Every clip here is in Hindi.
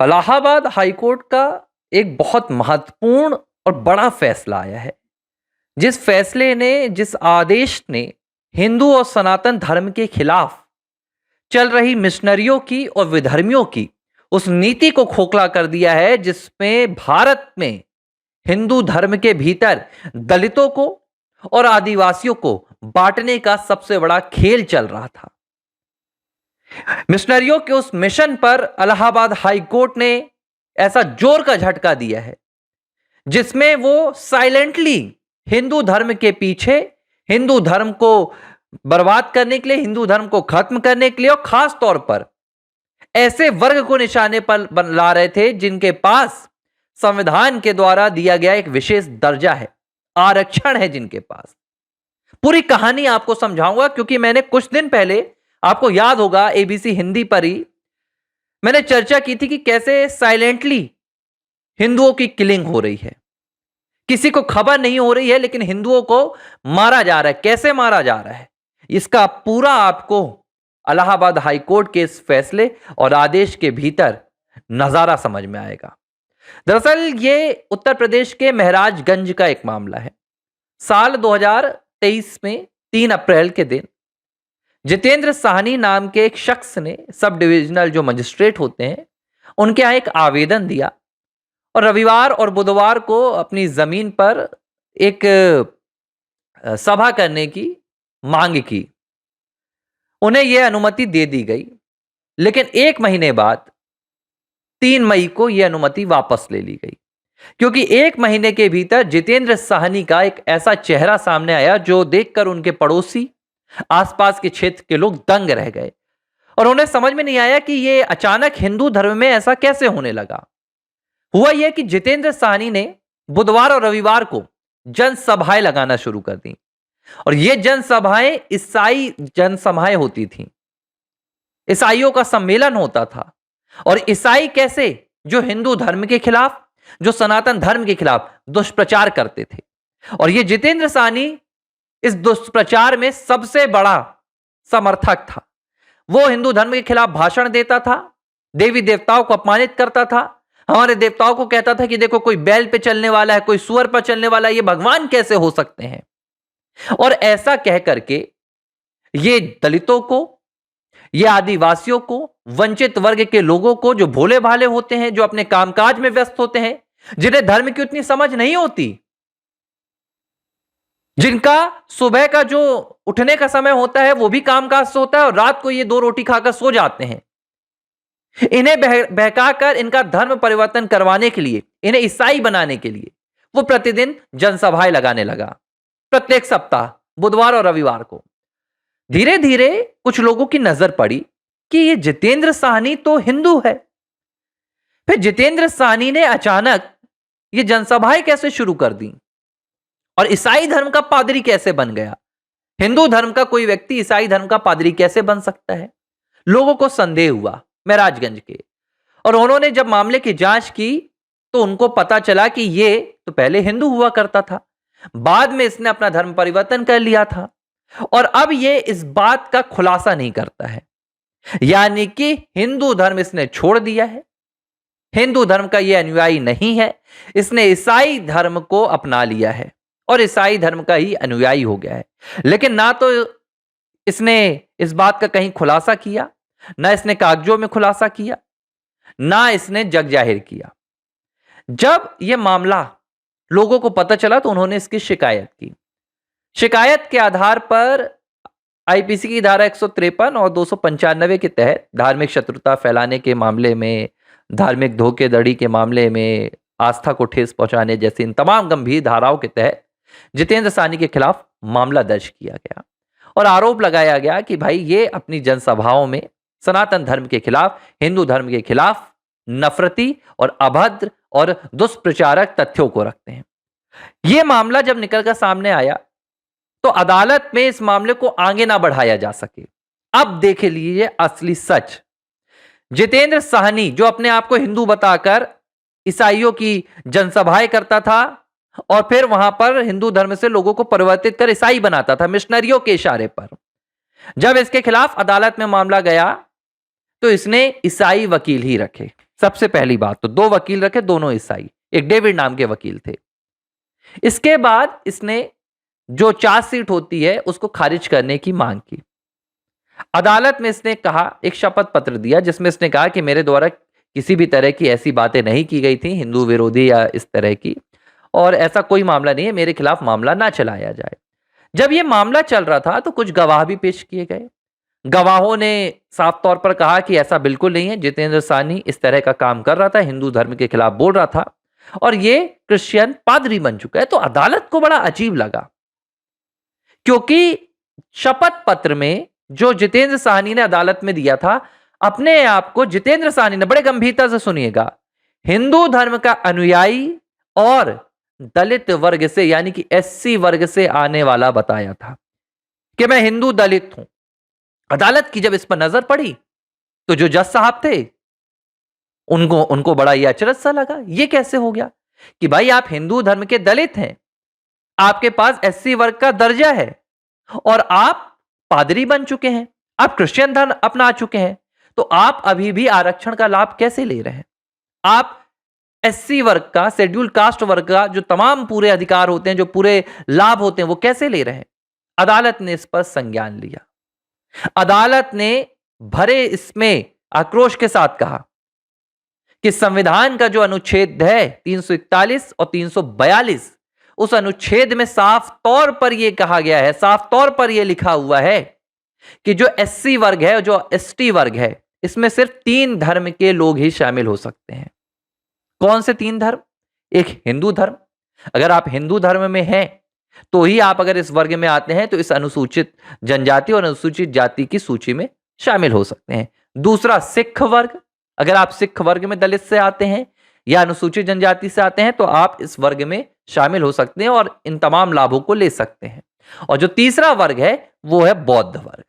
इलाहाबाद हाईकोर्ट का एक बहुत महत्वपूर्ण और बड़ा फैसला आया है। जिस फैसले ने, जिस आदेश ने हिंदू और सनातन धर्म के खिलाफ चल रही मिशनरियों की और विधर्मियों की उस नीति को खोखला कर दिया है, जिसमें भारत में हिंदू धर्म के भीतर दलितों को और आदिवासियों को बांटने का सबसे बड़ा खेल चल रहा था। मिशनरियों के उस मिशन पर इलाहाबाद हाई कोर्ट ने ऐसा जोर का झटका दिया है, जिसमें वो साइलेंटली हिंदू धर्म के पीछे, हिंदू धर्म को बर्बाद करने के लिए, हिंदू धर्म को खत्म करने के लिए, और खास तौर पर ऐसे वर्ग को निशाने पर ला रहे थे जिनके पास संविधान के द्वारा दिया गया एक विशेष दर्जा है, आरक्षण है जिनके पास। पूरी कहानी आपको समझाऊंगा, क्योंकि मैंने कुछ दिन पहले, आपको याद होगा, एबीसी हिंदी पर ही मैंने चर्चा की थी कि कैसे साइलेंटली हिंदुओं की किलिंग हो रही है। किसी को खबर नहीं हो रही है, लेकिन हिंदुओं को मारा जा रहा है। कैसे मारा जा रहा है, इसका पूरा आपको इलाहाबाद हाई कोर्ट के इस फैसले और आदेश के भीतर नजारा समझ में आएगा। दरअसल ये उत्तर प्रदेश के महराजगंज का एक मामला है। साल 2023 में 3 अप्रैल के दिन जितेंद्र साहनी नाम के एक शख्स ने, सब डिविजनल जो मजिस्ट्रेट होते हैं, उनके यहां एक आवेदन दिया और रविवार और बुधवार को अपनी जमीन पर एक सभा करने की मांग की। उन्हें यह अनुमति दे दी गई, लेकिन 1 महीने बाद 3 मई को यह अनुमति वापस ले ली गई, क्योंकि 1 महीने के भीतर जितेंद्र साहनी का एक ऐसा चेहरा सामने आया जो देखकर उनके पड़ोसी, आसपास के क्षेत्र के लोग दंग रह गए और उन्हें समझ में नहीं आया कि यह अचानक हिंदू धर्म में ऐसा कैसे होने लगा। हुआ यह कि जितेंद्र साहनी ने बुधवार और रविवार को जनसभाएं लगाना शुरू कर दी, और ये जनसभाएं ईसाई जनसभाएं होती थीं। ईसाइयों का सम्मेलन होता था, और ईसाई कैसे, जो हिंदू धर्म के खिलाफ, जो सनातन धर्म के खिलाफ दुष्प्रचार करते थे। और ये जितेंद्र साहनी इस दुष्प्रचार में सबसे बड़ा समर्थक था। वो हिंदू धर्म के खिलाफ भाषण देता था, देवी देवताओं को अपमानित करता था, हमारे देवताओं को कहता था कि देखो, कोई बैल पे चलने वाला है, कोई सुअर पर चलने वाला है, ये भगवान कैसे हो सकते हैं। और ऐसा कह करके ये दलितों को, ये आदिवासियों को, वंचित वर्ग के लोगों को, जो भोले भाले होते हैं, जो अपने कामकाज में व्यस्त होते हैं, जिन्हें धर्म की उतनी समझ नहीं होती, जिनका सुबह का जो उठने का समय होता है वो भी कामकाज से होता है, और रात को ये 2 रोटी खाकर सो जाते हैं, इन्हें बहकाकर इनका धर्म परिवर्तन करवाने के लिए, इन्हें ईसाई बनाने के लिए वो प्रतिदिन जनसभाएं लगाने लगा, प्रत्येक सप्ताह बुधवार और रविवार को। धीरे धीरे कुछ लोगों की नजर पड़ी कि ये जितेंद्र साहनी तो हिंदू है। फिर जितेंद्र साहनी ने अचानक ये जनसभाएं कैसे शुरू कर दी, और ईसाई धर्म का पादरी कैसे बन गया। हिंदू धर्म का कोई व्यक्ति ईसाई धर्म का पादरी कैसे बन सकता है। लोगों को संदेह हुआ महराजगंज के, और उन्होंने जब मामले की जांच की तो उनको पता चला कि ये तो पहले हिंदू हुआ करता था, बाद में इसने अपना धर्म परिवर्तन कर लिया था, और अब ये इस बात का खुलासा नहीं करता है, यानी कि हिंदू धर्म इसने छोड़ दिया है, हिंदू धर्म का ये अनुयायी नहीं है, इसने ईसाई धर्म को अपना लिया है और ईसाई धर्म का ही अनुयायी हो गया है। लेकिन ना तो इसने इस बात का कहीं खुलासा किया, ना इसने कागजों में खुलासा किया, ना इसने जग जाहिर किया। जब यह मामला लोगों को पता चला तो उन्होंने इसकी शिकायत की। शिकायत के आधार पर आईपीसी की धारा 153 और 295 के तहत धार्मिक शत्रुता फैलाने के मामले में, धार्मिक धोखेधड़ी के मामले में, आस्था को ठेस पहुंचाने जैसी इन तमाम गंभीर धाराओं के तहत जितेंद्र साहनी के खिलाफ मामला दर्ज किया गया और आरोप लगाया गया कि भाई ये अपनी जनसभाओं में सनातन धर्म के खिलाफ, हिंदू धर्म के खिलाफ नफरती और अभद्र और दुष्प्रचारक तथ्यों को रखते हैं। यह मामला जब निकलकर सामने आया तो अदालत में इस मामले को आगे ना बढ़ाया जा सके। अब देख लीजिए असली सच। जितेंद्र साहनी, जो अपने आप को हिंदू बताकर ईसाइयों की जनसभाएं करता था और फिर वहां पर हिंदू धर्म से लोगों को परिवर्तित कर ईसाई बनाता था मिशनरियों के इशारे पर, जब इसके खिलाफ अदालत में मामला गया तो इसने ईसाई वकील ही रखे। सबसे पहली बात तो 2 वकील रखे, दोनों ईसाई, एक डेविड नाम के वकील थे। इसके बाद इसने जो चार्जशीट होती है उसको खारिज करने की मांग की। अदालत में इसने कहा, एक शपथ पत्र दिया जिसमें इसने कहा कि मेरे द्वारा किसी भी तरह की ऐसी बातें नहीं की गई थी हिंदू विरोधी या इस तरह की, और ऐसा कोई मामला नहीं है, मेरे खिलाफ मामला ना चलाया जाए। जब यह मामला चल रहा था तो कुछ गवाह भी पेश किए गए। गवाहों ने साफ तौर पर कहा कि ऐसा बिल्कुल नहीं है, जितेंद्र साहनी इस तरह का काम कर रहा था, हिंदू धर्म के खिलाफ बोल रहा था और ये क्रिश्चियन पादरी बन चुका है। तो अदालत को बड़ा अजीब लगा, क्योंकि शपथ पत्र में जो जितेंद्र साहनी ने अदालत में दिया था, अपने आप को जितेंद्र साहनी ने, बड़े गंभीरता से सुनिएगा, हिंदू धर्म का अनुयायी और दलित वर्ग से यानी कि एससी वर्ग से आने वाला बताया था कि मैं हिंदू दलित हूं। अदालत की जब इस पर नजर पड़ी तो जो जज साहब थे उनको बड़ा ये अचरज सा लगा। ये कैसे हो गया कि भाई आप हिंदू धर्म के दलित हैं, आपके पास एससी वर्ग का दर्जा है और आप पादरी बन चुके हैं, आप क्रिश्चियन धर्म अपना चुके हैं, तो आप अभी भी आरक्षण का लाभ कैसे ले रहे हैं? आप एससी वर्ग का, शेड्यूल कास्ट वर्ग का जो तमाम पूरे अधिकार होते हैं, जो पूरे लाभ होते हैं, वो कैसे ले रहे हैं? अदालत ने इस पर संज्ञान लिया। अदालत ने भरे इसमें आक्रोश के साथ कहा कि संविधान का जो अनुच्छेद है 341 और 342, उस अनुच्छेद में साफ तौर पर यह कहा गया है, साफ तौर पर यह लिखा हुआ है कि जो एससी वर्ग है, जो एसटी वर्ग है, इसमें सिर्फ 3 धर्म के लोग ही शामिल हो सकते हैं। कौन से 3 धर्म? एक हिंदू धर्म, अगर आप हिंदू धर्म में हैं तो ही आप अगर इस वर्ग में आते हैं तो इस अनुसूचित जनजाति और अनुसूचित जाति की सूची में शामिल हो सकते हैं। दूसरा सिख वर्ग, अगर आप सिख वर्ग में दलित से आते हैं या अनुसूचित जनजाति से आते हैं तो आप इस वर्ग में शामिल हो सकते हैं और इन तमाम लाभों को ले सकते हैं। और जो तीसरा वर्ग है वो है बौद्ध वर्ग।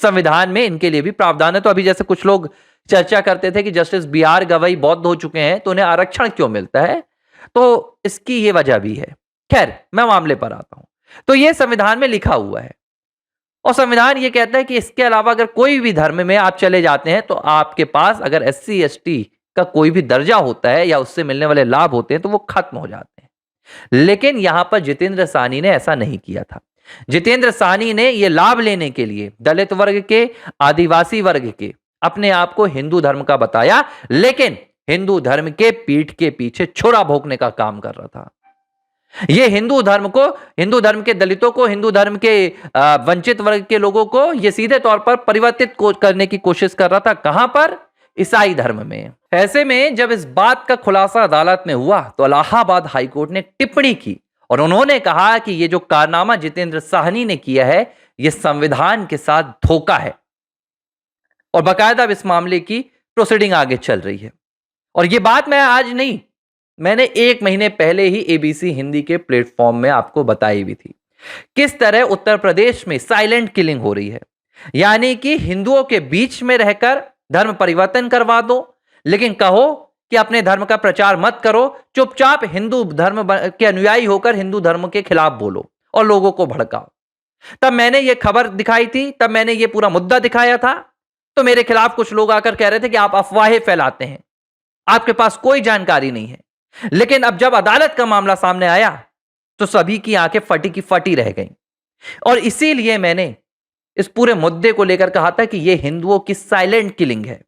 संविधान में इनके लिए भी प्रावधान है। तो अभी जैसे कुछ लोग चर्चा करते थे कि जस्टिस बीआर गवई बौद्ध हो चुके हैं तो उन्हें आरक्षण क्यों मिलता है, तो इसकी ये वजह भी है। खैर, मैं मामले पर आता हूं। तो यह संविधान में लिखा हुआ है और संविधान यह कहता है कि इसके अलावा अगर कोई भी धर्म में आप चले जाते हैं तो आपके पास अगर एससी एसटी का कोई भी दर्जा होता है या उससे मिलने वाले लाभ होते हैं तो वो खत्म हो जाते हैं। लेकिन यहां पर जितेंद्र साहनी ने ऐसा नहीं किया था। जितेंद्र साहनी ने यह लाभ लेने के लिए दलित वर्ग के, आदिवासी वर्ग के, अपने आप को हिंदू धर्म का बताया, लेकिन हिंदू धर्म के पीठ के पीछे छुरा भोंकने का काम कर रहा था। यह हिंदू धर्म को, हिंदू धर्म के दलितों को, हिंदू धर्म के वंचित वर्ग के लोगों को यह सीधे तौर पर परिवर्तित करने की कोशिश कर रहा था। कहां पर? ईसाई धर्म में। ऐसे में जब इस बात का खुलासा अदालत में हुआ तो इलाहाबाद हाईकोर्ट ने टिप्पणी की और उन्होंने कहा कि यह जो कारनामा जितेंद्र साहनी ने किया है यह संविधान के साथ धोखा है और बाकायदा इस मामले की प्रोसीडिंग आगे चल रही है। और यह बात मैं आज नहीं, मैंने 1 महीने पहले ही एबीसी हिंदी के प्लेटफॉर्म में आपको बताई भी थी किस तरह उत्तर प्रदेश में साइलेंट किलिंग हो रही है। यानी कि हिंदुओं के बीच में रहकर धर्म परिवर्तन करवा दो, लेकिन कहो कि अपने धर्म का प्रचार मत करो, चुपचाप हिंदू धर्म के अनुयायी होकर हिंदू धर्म के खिलाफ बोलो और लोगों को भड़काओ। तब मैंने ये खबर दिखाई थी, तब मैंने ये पूरा मुद्दा दिखाया था, तो मेरे खिलाफ कुछ लोग आकर कह रहे थे कि आप अफवाहें फैलाते हैं, आपके पास कोई जानकारी नहीं है। लेकिन अब जब अदालत का मामला सामने आया तो सभी की आंखें फटी की फटी रह गईं और इसीलिए मैंने इस पूरे मुद्दे को लेकर कहा था कि यह हिंदुओं की साइलेंट किलिंग है।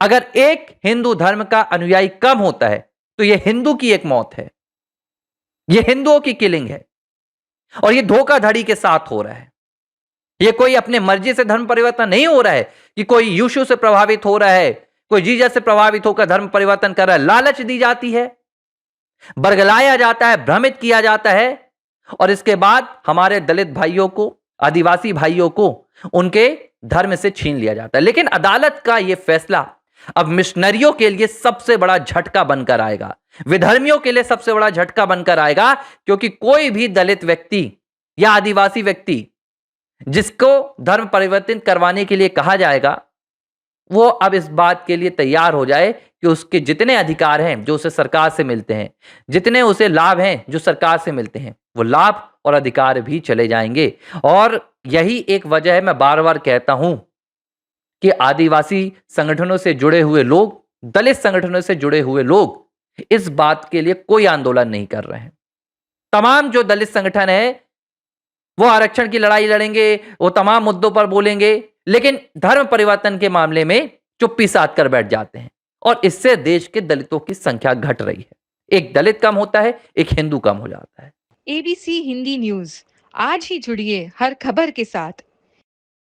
अगर एक हिंदू धर्म का अनुयायी कम होता है तो यह हिंदू की एक मौत है, यह हिंदुओं की किलिंग है और यह धोखाधड़ी के साथ हो रहा है। यह कोई अपने मर्जी से धर्म परिवर्तन नहीं हो रहा है कि कोई यीशु से प्रभावित हो रहा है, कोई जीसस से प्रभावित होकर धर्म परिवर्तन कर रहा है। लालच दी जाती है, बरगलाया जाता है, भ्रमित किया जाता है और इसके बाद हमारे दलित भाइयों को, आदिवासी भाइयों को उनके धर्म से छीन लिया जाता है। लेकिन अदालत का यह फैसला अब मिशनरियों के लिए सबसे बड़ा झटका बनकर आएगा, विधर्मियों के लिए सबसे बड़ा झटका बनकर आएगा, क्योंकि कोई भी दलित व्यक्ति या आदिवासी व्यक्ति जिसको धर्म परिवर्तन करवाने के लिए कहा जाएगा, वो अब इस बात के लिए तैयार हो जाए कि उसके जितने अधिकार हैं जो उसे सरकार से मिलते हैं, जितने उसे लाभ हैं जो सरकार से मिलते हैं, वो लाभ और अधिकार भी चले जाएंगे। और यही एक वजह है, मैं बार बार कहता हूं कि आदिवासी संगठनों से जुड़े हुए लोग दलित संगठनों से जुड़े हुए लोग इस बात के लिए कोई आंदोलन नहीं कर रहे हैं। तमाम जो दलित संगठन है वो आरक्षण की लड़ाई लड़ेंगे, वो तमाम मुद्दों पर बोलेंगे, लेकिन धर्म परिवर्तन के मामले में चुप्पी साध कर बैठ जाते हैं और इससे देश के दलितों की संख्या घट रही है। एक दलित कम होता है, एक हिंदू कम हो जाता है। एबीसी हिंदी न्यूज, आज ही जुड़िए हर खबर के साथ।